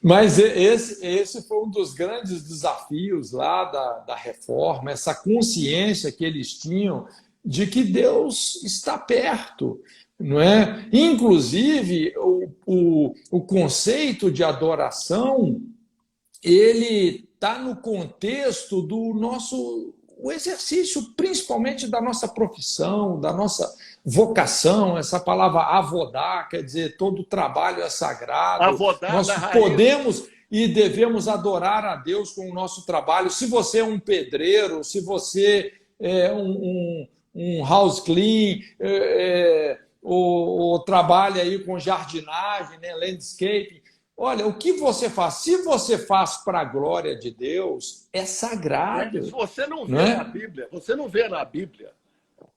Mas esse foi um dos grandes desafios lá da reforma, essa consciência que eles tinham de que Deus está perto, não é? Inclusive, o conceito de adoração, ele está no contexto do o exercício, principalmente da nossa profissão, da nossa vocação. Essa palavra avodar quer dizer todo trabalho é sagrado. Avodar, nós podemos e devemos adorar a Deus com o nosso trabalho. Se você é um pedreiro, se você é um house clean, ou trabalha aí com jardinagem, né, landscaping, olha, o que você faz? Se você faz para a glória de Deus, é sagrado. Se você não vê na Bíblia,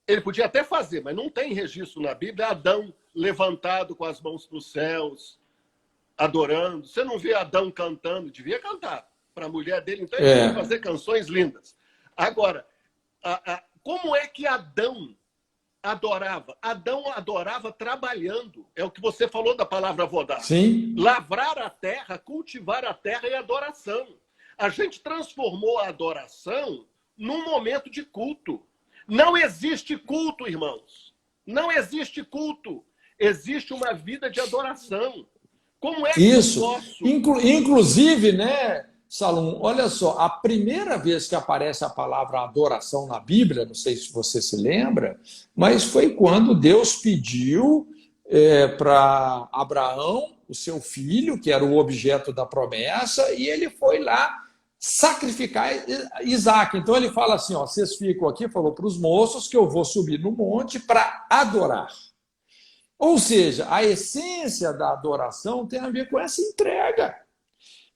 ele podia até fazer, mas não tem registro na Bíblia, Adão levantado com as mãos para os céus, adorando. Você não vê Adão cantando, devia cantar para a mulher dele, então ele devia fazer canções lindas. Agora, como é que Adão adorava? Adão adorava trabalhando. É o que você falou da palavra avodar. Sim. Lavrar a terra, cultivar a terra é adoração. A gente transformou a adoração num momento de culto. Não existe culto, irmãos. Não existe culto. Existe uma vida de adoração. Como é que eu posso... Inclusive, né, Salom, olha só, a primeira vez que aparece a palavra adoração na Bíblia, não sei se você se lembra, mas foi quando Deus pediu para Abraão, o seu filho, que era o objeto da promessa, e ele foi lá sacrificar Isaac. Então ele fala assim, ó, vocês ficam aqui, falou para os moços que eu vou subir no monte para adorar. Ou seja, a essência da adoração tem a ver com essa entrega.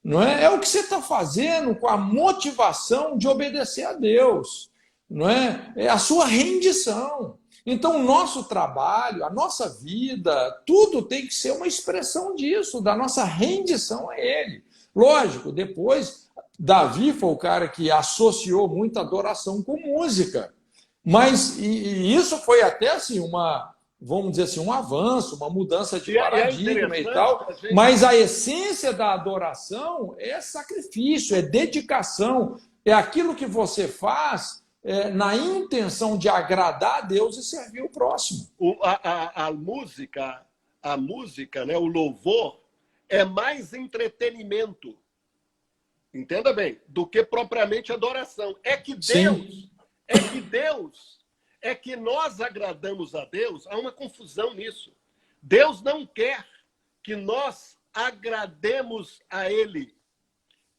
Não é? É o que você está fazendo com a motivação de obedecer a Deus. Não é? É a sua rendição. Então, o nosso trabalho, a nossa vida, tudo tem que ser uma expressão disso, da nossa rendição a Ele. Lógico, depois, Davi foi o cara que associou muito a adoração com música. Mas e isso foi até assim vamos dizer assim, um avanço, uma mudança de paradigma e tal, mas a essência da adoração é sacrifício, é dedicação, é aquilo que você faz na intenção de agradar a Deus e servir o próximo. A música, né, o louvor, é mais entretenimento, entenda bem, do que propriamente adoração. É que nós agradamos a Deus, há uma confusão nisso. Deus não quer que nós agrademos a Ele.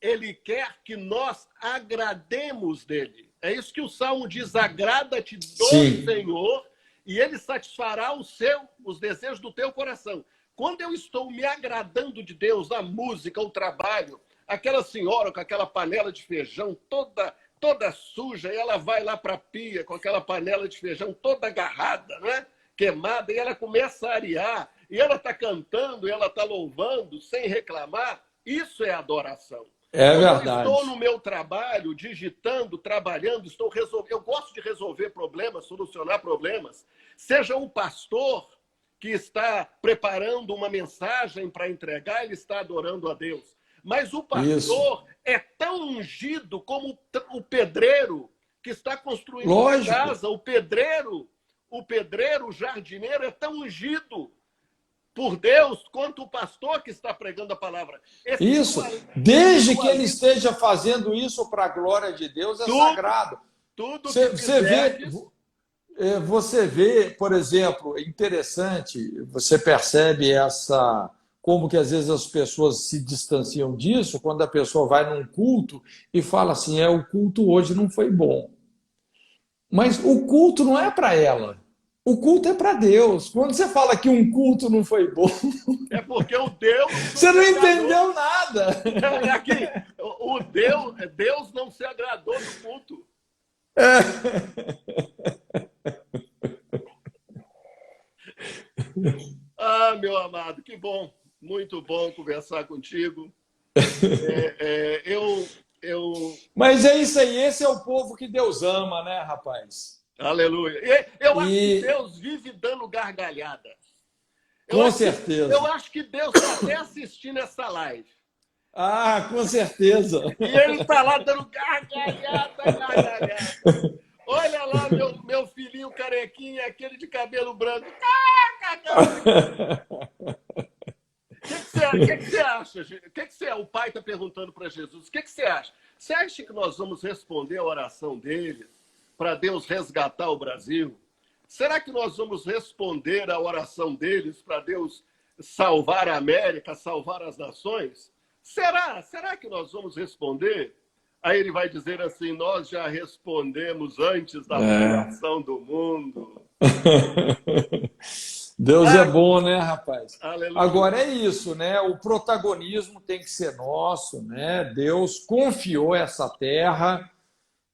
Ele quer que nós agrademos dele. É isso que o Salmo diz: agrada-te do Senhor e Ele satisfará os desejos do teu coração. Quando eu estou me agradando de Deus na música, o trabalho, aquela senhora com aquela panela de feijão toda suja, e ela vai lá para a pia com aquela panela de feijão toda agarrada, né? Queimada, e ela começa a arear, e ela está cantando, e ela está louvando, sem reclamar. Isso é adoração. É Quando verdade. eu estou no meu trabalho, digitando, trabalhando, estou resolvendo. Eu gosto de resolver problemas, solucionar problemas. Seja um pastor que está preparando uma mensagem para entregar, ele está adorando a Deus. Mas o pastor é tão ungido como o pedreiro que está construindo uma casa. O pedreiro, o jardineiro é tão ungido por Deus quanto o pastor que está pregando a palavra. Isso, desde que ele esteja fazendo isso para a glória de Deus, é sagrado. Tudo você vê, por exemplo, interessante, você percebe como que às vezes as pessoas se distanciam disso quando a pessoa vai num culto e fala assim, o culto hoje não foi bom. Mas o culto não é para ela. O culto é para Deus. Quando você fala que um culto não foi bom... É porque o Deus... Você não entendeu nada. Aqui, Deus não se agradou do culto. Ah, meu amado, que bom. Muito bom conversar contigo. Mas é isso aí. Esse é o povo que Deus ama, né, rapaz? Aleluia. Eu acho que Deus vive dando gargalhada. Com certeza. Eu acho que Deus está até assistindo essa live. Ah, com certeza. E ele está lá dando gargalhada. Olha lá meu filhinho carequinha, aquele de cabelo branco. O que você acha? O pai está perguntando para Jesus. O que você acha? Você acha que nós vamos responder a oração dele para Deus resgatar o Brasil? Será que nós vamos responder a oração deles para Deus salvar a América, salvar as nações? Será que nós vamos responder? Aí ele vai dizer assim, nós já respondemos antes da fundação do mundo. Deus é bom, né, rapaz? Aleluia. Agora é isso, né? O protagonismo tem que ser nosso, né? Deus confiou essa terra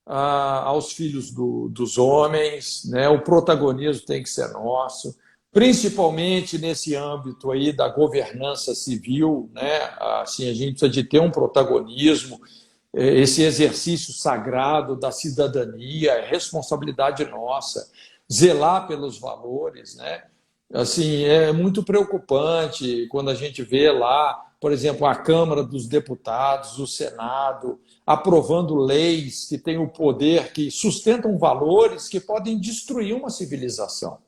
aos filhos dos homens, né? O protagonismo tem que ser nosso, principalmente nesse âmbito aí da governança civil, né? Assim, a gente precisa de ter um protagonismo, esse exercício sagrado da cidadania, é responsabilidade nossa, zelar pelos valores, né? Assim, é muito preocupante quando a gente vê lá, por exemplo, a Câmara dos Deputados, o Senado, aprovando leis que têm o poder, que sustentam valores que podem destruir uma civilização.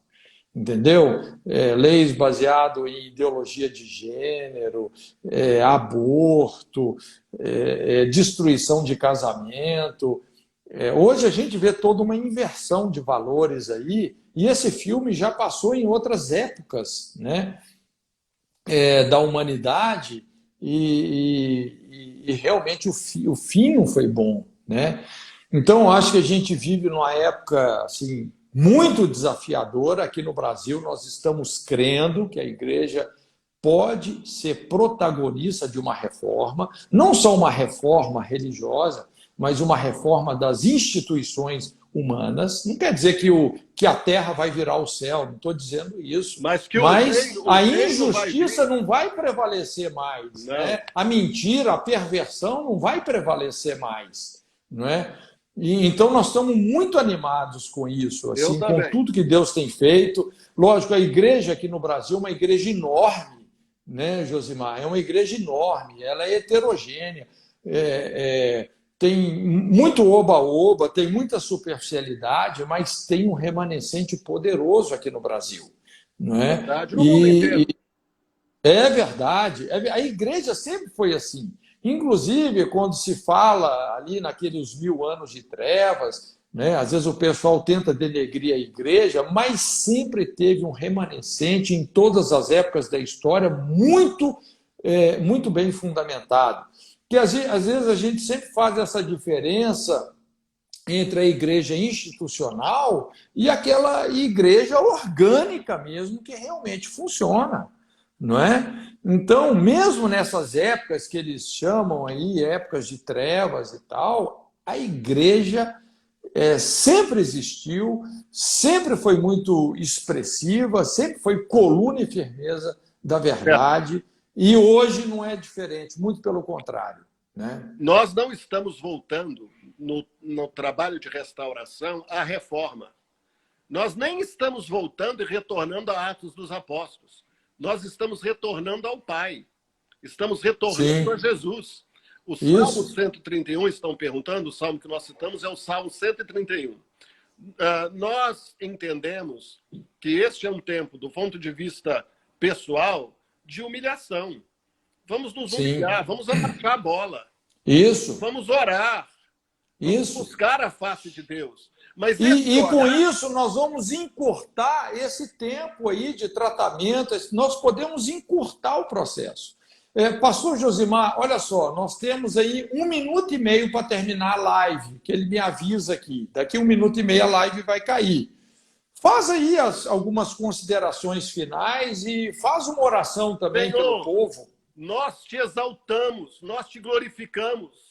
Entendeu? Leis baseadas em ideologia de gênero, aborto, destruição de casamento. Hoje a gente vê toda uma inversão de valores aí, e esse filme já passou em outras épocas, né, da humanidade, e realmente o fim não foi bom, né? Então, acho que a gente vive numa época assim, muito desafiadora. Aqui no Brasil, nós estamos crendo que a igreja pode ser protagonista de uma reforma, não só uma reforma religiosa, mas uma reforma das instituições humanas. Não quer dizer que a terra vai virar o céu, não estou dizendo isso. Mas a injustiça não vai prevalecer mais. Né? A mentira, a perversão não vai prevalecer mais. Não é? Então, nós estamos muito animados com isso, assim, com tudo que Deus tem feito. Lógico, a igreja aqui no Brasil é uma igreja enorme, né, Josimar? É uma igreja enorme, ela é heterogênea, tem muito oba-oba, tem muita superficialidade, mas tem um remanescente poderoso aqui no Brasil. Não é? Verdade, no mundo inteiro. É verdade. A igreja sempre foi assim. Inclusive, quando se fala ali naqueles 1000 anos de trevas, né, às vezes o pessoal tenta denegrir a igreja, mas sempre teve um remanescente em todas as épocas da história muito bem fundamentado. Que às vezes a gente sempre faz essa diferença entre a igreja institucional e aquela igreja orgânica mesmo, que realmente funciona. não é? Então, mesmo nessas épocas que eles chamam aí, épocas de trevas e tal, a igreja sempre existiu, sempre foi muito expressiva, sempre foi coluna e firmeza da verdade, e hoje não é diferente, muito pelo contrário, né? Nós não estamos voltando no trabalho de restauração à reforma. Nós nem estamos voltando e retornando a Atos dos Apóstolos. Nós estamos retornando ao Pai. Estamos retornando a Jesus. O Salmo 131, estão perguntando, o salmo que nós citamos é o Salmo 131. Nós entendemos que este é um tempo, do ponto de vista pessoal, de humilhação. Vamos nos humilhar, vamos abaixar a bola. Isso. Vamos orar. Vamos buscar a face de Deus. Mas com isso nós vamos encurtar esse tempo aí de tratamento, nós podemos encurtar o processo. Pastor Josimar, olha só, nós temos aí 1 minuto e meio para terminar a live, que ele me avisa aqui. Daqui 1 minuto e meio a live vai cair. Faz aí algumas considerações finais e faz uma oração também pelo povo. Nós te exaltamos, nós te glorificamos.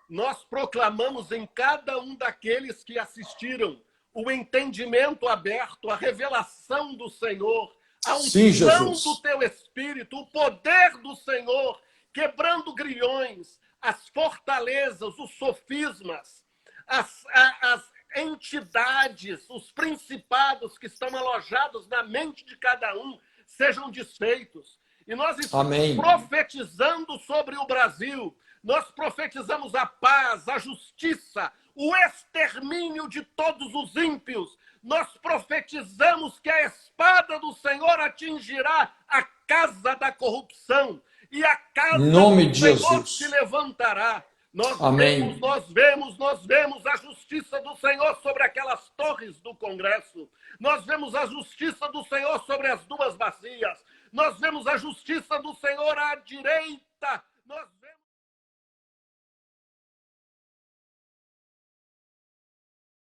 Nós proclamamos em cada um daqueles que assistiram o entendimento aberto, a revelação do Senhor, a unção do teu Espírito, o poder do Senhor, quebrando grilhões, as fortalezas, os sofismas, as entidades, os principados que estão alojados na mente de cada um, sejam desfeitos. E nós estamos profetizando sobre o Brasil. Nós profetizamos a paz, a justiça, o extermínio de todos os ímpios. Nós profetizamos que a espada do Senhor atingirá a casa da corrupção e a casa do Senhor se levantará. Nós vemos a justiça do Senhor sobre aquelas torres do Congresso. Nós vemos a justiça do Senhor sobre as 2 bacias. Nós vemos a justiça do Senhor à direita